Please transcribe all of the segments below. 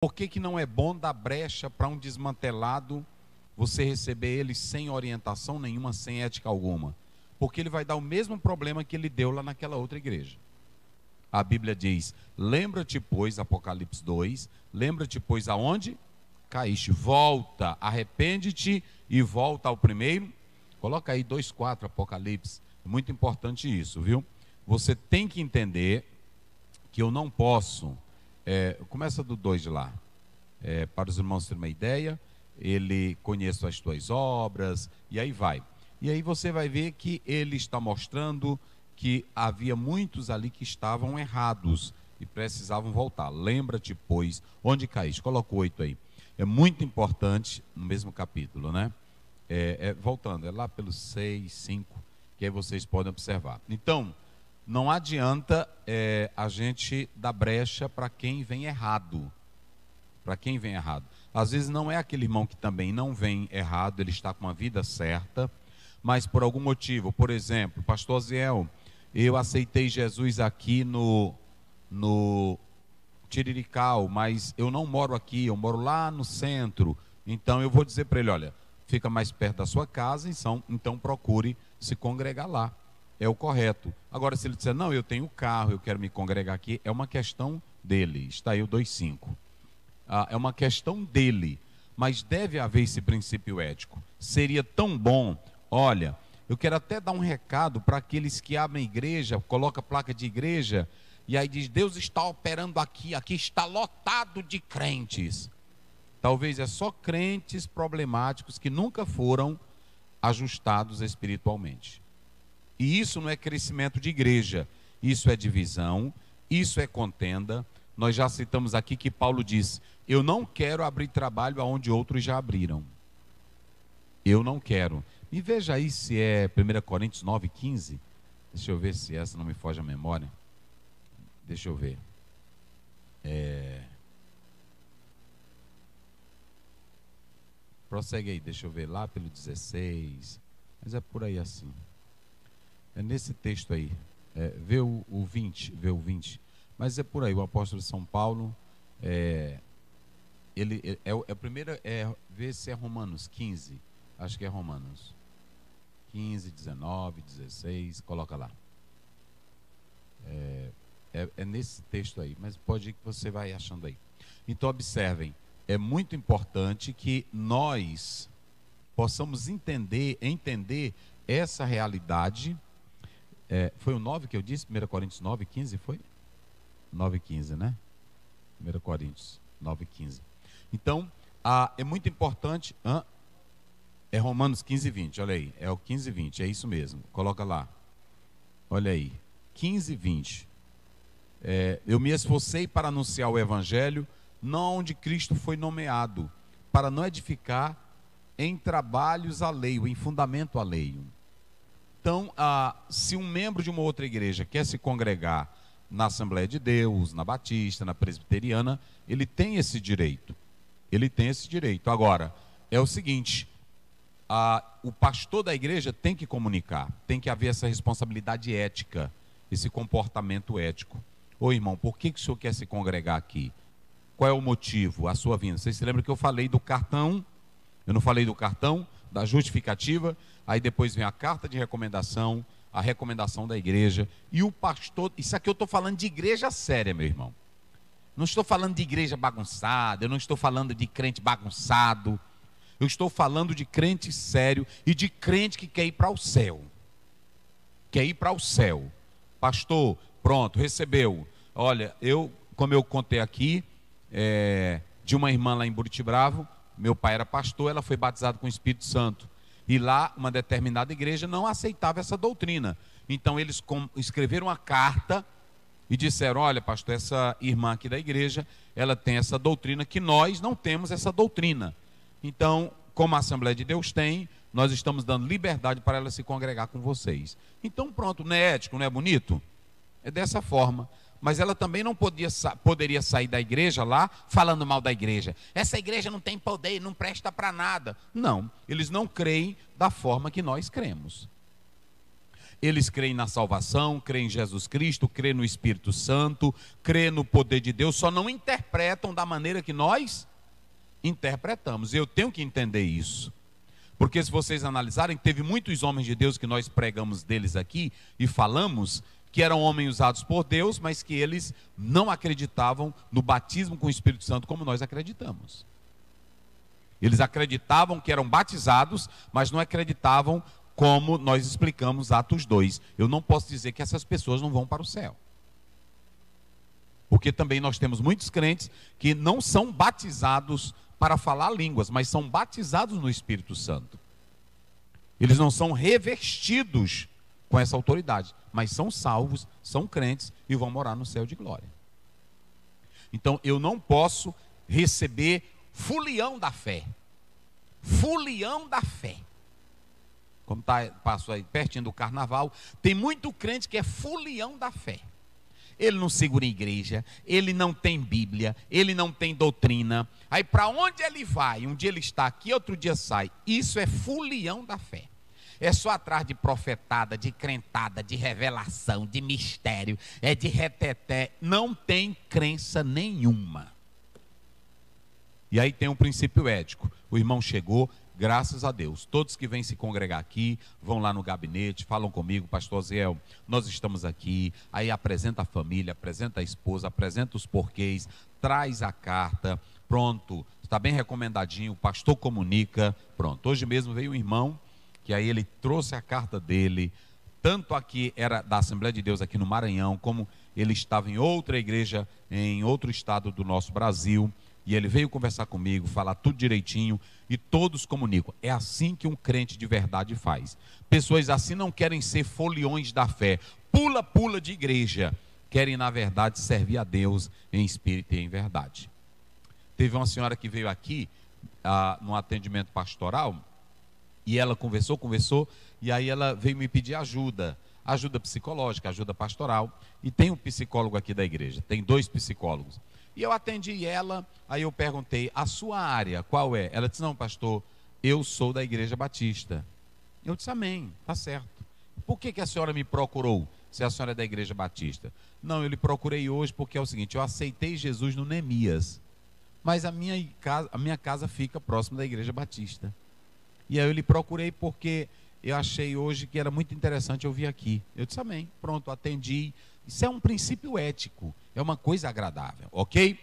Por que que não é bom dar brecha para um desmantelado, você receber ele sem orientação nenhuma, sem ética alguma? Porque ele vai dar o mesmo problema que ele deu lá naquela outra igreja. A Bíblia diz: lembra-te, pois, Apocalipse 2, lembra-te, pois, aonde caíste, volta, arrepende-te e volta ao primeiro. Coloca aí 2:4, Apocalipse. É muito importante isso, viu? Você tem que entender que eu não posso... começa do 2 de lá. Para os irmãos terem uma ideia, ele conhece as tuas obras, e aí vai. E aí você vai ver que ele está mostrando que havia muitos ali que estavam errados e precisavam voltar. Lembra-te, pois, onde caíste. Coloca o 8 aí. É muito importante, no mesmo capítulo, né? Voltando, é lá pelos 6, 5, que aí vocês podem observar. Então, não adianta a gente dar brecha para quem vem errado. Para quem vem errado. Às vezes não é aquele irmão que também não vem errado, ele está com a vida certa, mas por algum motivo, por exemplo, pastor Aziel, eu aceitei Jesus aqui no Tirirical, mas eu não moro aqui, eu moro lá no centro. Então eu vou dizer para ele: olha, fica mais perto da sua casa, então procure se congregar lá. É o correto. Agora, se ele disser: não, eu tenho carro, eu quero me congregar aqui, é uma questão dele. Está aí o 2:5. É uma questão dele, mas deve haver esse princípio ético. Seria tão bom, olha, eu quero até dar um recado para aqueles que abrem igreja, coloca placa de igreja, e aí diz: Deus está operando aqui, aqui está lotado de crentes. Talvez é só crentes problemáticos que nunca foram ajustados espiritualmente. E isso não é crescimento de igreja, isso é divisão, isso é contenda. Nós já citamos aqui que Paulo diz: eu não quero abrir trabalho aonde outros já abriram. Eu não quero. E veja aí se é 1 Coríntios 9:15. Deixa eu ver se essa não me foge a memória. Deixa eu ver. Prossegue aí, deixa eu ver, lá pelo 16. Mas é por aí assim. É nesse texto aí. Vê o 20, vê o 20. Mas é por aí, o apóstolo São Paulo, o primeiro, vê se é Romanos 15, acho que é Romanos 15, 19, 16, coloca lá. É nesse texto aí, mas pode ir que você vai achando aí. Então observem, é muito importante que nós possamos entender essa realidade. Foi o 9 que eu disse, 1 Coríntios 9:15, foi? 9:15, né? 1 Coríntios 9:15. Então, é muito importante. É Romanos 15:20, olha aí. É o 15:20, é isso mesmo. Coloca lá. Olha aí. 15:20. Eu me esforcei para anunciar o evangelho, não onde Cristo foi nomeado, para não edificar em trabalhos alheio, em fundamento alheio. Então, se um membro de uma outra igreja quer se congregar na Assembleia de Deus, na Batista, na Presbiteriana, ele tem esse direito. Ele tem esse direito. Agora, é o seguinte: o pastor da igreja tem que comunicar, tem que haver essa responsabilidade ética, esse comportamento ético. Ô irmão, por que o senhor quer se congregar aqui? Qual é o motivo, a sua vinda? Vocês se lembram que eu falei do cartão? Eu não falei do cartão, da justificativa, aí depois vem a carta de recomendação, a recomendação da igreja, e o pastor. Isso aqui eu estou falando de igreja séria, meu irmão. Não estou falando de igreja bagunçada, eu não estou falando de crente bagunçado, eu estou falando de crente sério e de crente que quer ir para o céu. Quer ir para o céu. Pastor, pronto, recebeu. Olha, como eu contei aqui, de uma irmã lá em Buriti Bravo, meu pai era pastor, ela foi batizada com o Espírito Santo. E lá, uma determinada igreja não aceitava essa doutrina. Então, eles escreveram uma carta e disseram: olha, pastor, essa irmã aqui da igreja, ela tem essa doutrina que nós não temos essa doutrina. Então, como a Assembleia de Deus tem, nós estamos dando liberdade para ela se congregar com vocês. Então, pronto, não é ético, não é bonito? É dessa forma. Mas ela também não poderia sair da igreja lá falando mal da igreja. Essa igreja não tem poder, não presta para nada. Não, eles não creem da forma que nós cremos. Eles creem na salvação, creem em Jesus Cristo, creem no Espírito Santo, creem no poder de Deus, só não interpretam da maneira que nós interpretamos. Eu tenho que entender isso. Porque se vocês analisarem, teve muitos homens de Deus que nós pregamos deles aqui e falamos que eram homens usados por Deus, mas que eles não acreditavam no batismo com o Espírito Santo como nós acreditamos. Eles acreditavam que eram batizados, mas não acreditavam como nós explicamos Atos 2. Eu não posso dizer que essas pessoas não vão para o céu. Porque também nós temos muitos crentes que não são batizados para falar línguas, mas são batizados no Espírito Santo. Eles não são revestidos com essa autoridade, mas são salvos, são crentes e vão morar no céu de glória. Então eu não posso receber fulião da fé. Fulião da fé. Como passo aí pertinho do carnaval, tem muito crente que é fulião da fé. Ele não segura em igreja, ele não tem Bíblia, ele não tem doutrina. Aí para onde ele vai? Um dia ele está aqui, outro dia sai. Isso é fulião da fé. É só atrás de profetada, de crentada, de revelação, de mistério, é de reteté. Não tem crença nenhuma. E aí tem um princípio ético. O irmão chegou, graças a Deus. Todos que vêm se congregar aqui, vão lá no gabinete, falam comigo, pastor Ziel, nós estamos aqui. Aí apresenta a família, apresenta a esposa, apresenta os porquês, traz a carta, pronto, está bem recomendadinho, o pastor comunica, pronto. Hoje mesmo veio um irmão, que aí ele trouxe a carta dele, tanto aqui era da Assembleia de Deus aqui no Maranhão, como ele estava em outra igreja, em outro estado do nosso Brasil, e ele veio conversar comigo, falar tudo direitinho, e todos comunicam. É assim que um crente de verdade faz. Pessoas assim não querem ser foliões da fé, pula de igreja, querem na verdade servir a Deus em espírito e em verdade. Teve uma senhora que veio aqui, no atendimento pastoral, e ela conversou, e aí ela veio me pedir ajuda psicológica, ajuda pastoral, e tem um psicólogo aqui da igreja, tem 2 psicólogos. E eu atendi ela, aí eu perguntei, a sua área qual é? Ela disse, não pastor, eu sou da Igreja Batista. Eu disse, amém, tá certo. Por que a senhora me procurou, se a senhora é da Igreja Batista? Não, eu lhe procurei hoje porque é o seguinte, eu aceitei Jesus no Neemias, mas a minha casa fica próximo da Igreja Batista. E aí eu lhe procurei porque eu achei hoje que era muito interessante eu vir aqui. Eu disse, amém, pronto, atendi. Isso é um princípio ético, é uma coisa agradável, ok?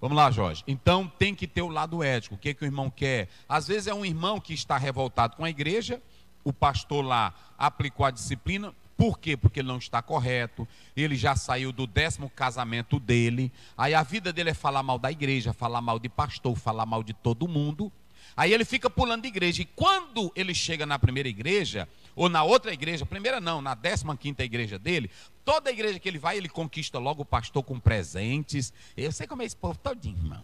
Vamos lá, Jorge. Então tem que ter o lado ético. O que o irmão quer? Às vezes é um irmão que está revoltado com a igreja, o pastor lá aplicou a disciplina. Por quê? Porque ele não está correto, ele já saiu do 10º casamento dele, aí a vida dele é falar mal da igreja, falar mal de pastor, falar mal de todo mundo. Aí ele fica pulando de igreja, e quando ele chega na primeira igreja, ou na outra igreja, primeira não, na 15ª igreja dele, toda igreja que ele vai, ele conquista logo o pastor com presentes. Eu sei como é esse povo todinho, irmão.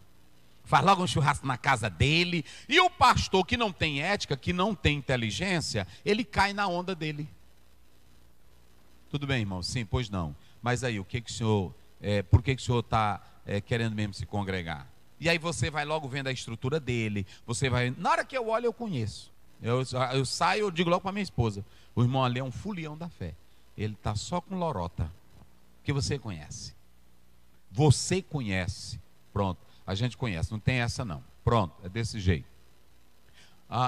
Faz logo um churrasco na casa dele, e o pastor que não tem ética, que não tem inteligência, ele cai na onda dele. Tudo bem, irmão? Sim, pois não. Mas aí, por que o senhor está querendo mesmo se congregar? E aí você vai logo vendo a estrutura dele, você vai... Na hora que eu olho, eu conheço. Eu saio, eu digo logo para minha esposa, o irmão ali é um fulião da fé. Ele está só com lorota, que você conhece. Você conhece. Pronto, a gente conhece, não tem essa não. Pronto, é desse jeito.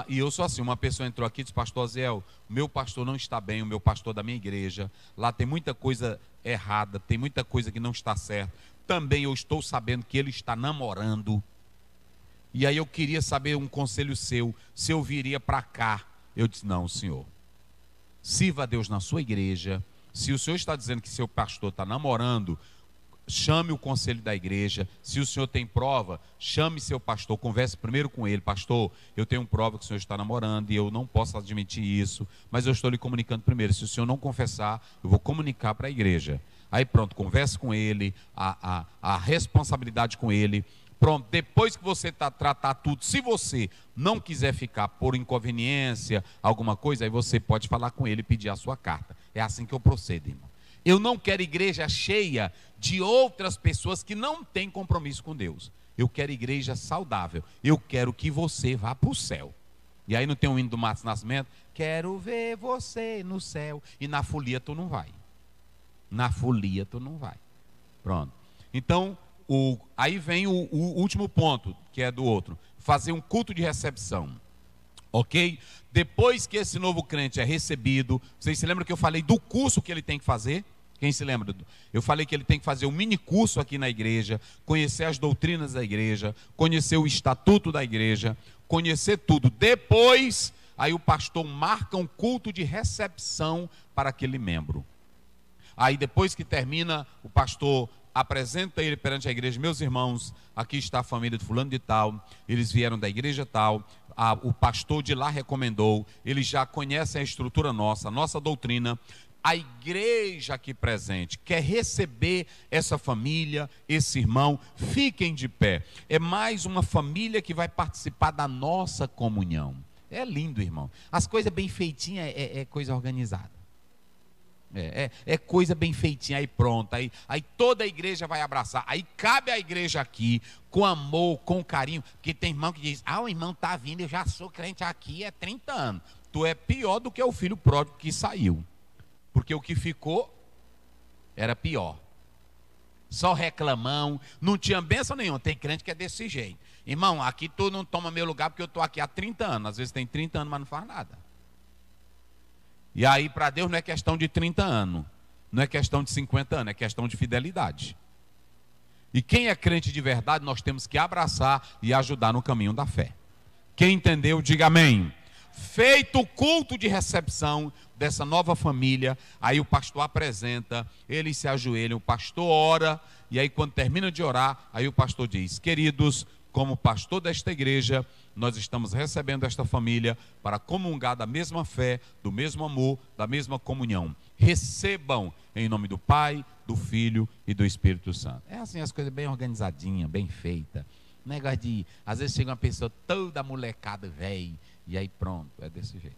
E eu sou assim, uma pessoa entrou aqui e disse, pastor Ziel, o meu pastor não está bem, o meu pastor da minha igreja, lá tem muita coisa errada, tem muita coisa que não está certa. Também eu estou sabendo que ele está namorando. E aí eu queria saber um conselho seu, se eu viria para cá. Eu disse, não, senhor. Sirva a Deus na sua igreja. Se o senhor está dizendo que seu pastor está namorando, chame o conselho da igreja. Se o senhor tem prova, chame seu pastor, converse primeiro com ele. Pastor, eu tenho prova que o senhor está namorando e eu não posso admitir isso, mas eu estou lhe comunicando primeiro. Se o senhor não confessar, eu vou comunicar para a igreja. Aí pronto, converse com ele, a responsabilidade com ele. Pronto, depois que você tratar tudo, se você não quiser ficar por inconveniência, alguma coisa, aí você pode falar com ele e pedir a sua carta. É assim que eu procedo, irmão. Eu não quero igreja cheia de outras pessoas que não têm compromisso com Deus. Eu quero igreja saudável. Eu quero que você vá para o céu. E aí não tem um hino do Matos Nascimento? Quero ver você no céu. E na folia tu não vai. Na folia tu não vai. Pronto. Então, aí vem o último ponto, que é do outro. Fazer um culto de recepção. Ok? Depois que esse novo crente é recebido, vocês se lembram que eu falei do curso que ele tem que fazer? Quem se lembra? Eu falei que ele tem que fazer um mini curso aqui na igreja, conhecer as doutrinas da igreja, conhecer o estatuto da igreja, conhecer tudo. Depois, aí o pastor marca um culto de recepção para aquele membro. Aí depois que termina, o pastor apresenta ele perante a igreja: meus irmãos, aqui está a família de fulano de tal, eles vieram da igreja tal, o pastor de lá recomendou, eles já conhecem a estrutura nossa, a nossa doutrina. A igreja aqui presente quer receber essa família, esse irmão, fiquem de pé. É mais uma família que vai participar da nossa comunhão. É lindo, irmão. As coisas bem feitinhas é coisa organizada. É coisa bem feitinha, aí pronto, aí toda a igreja vai abraçar, aí cabe a igreja aqui, com amor, com carinho, porque tem irmão que diz: o irmão está vindo, eu já sou crente aqui há 30 anos, tu é pior do que o filho pródigo que saiu, porque o que ficou era pior, só reclamão, não tinha bênção nenhuma. Tem crente que é desse jeito: irmão, aqui tu não toma meu lugar porque eu estou aqui há 30 anos, às vezes tem 30 anos, mas não faz nada. E aí para Deus não é questão de 30 anos, não é questão de 50 anos, é questão de fidelidade. E quem é crente de verdade, nós temos que abraçar e ajudar no caminho da fé. Quem entendeu, diga amém. Feito o culto de recepção dessa nova família, aí o pastor apresenta, eles se ajoelham, o pastor ora, e aí quando termina de orar, aí o pastor diz: queridos, como pastor desta igreja, nós estamos recebendo esta família para comungar da mesma fé, do mesmo amor, da mesma comunhão. Recebam em nome do Pai, do Filho e do Espírito Santo. É assim, as coisas bem organizadinhas, bem feitas. Negócio de, às vezes chega uma pessoa toda molecada, velho, e aí pronto, é desse jeito.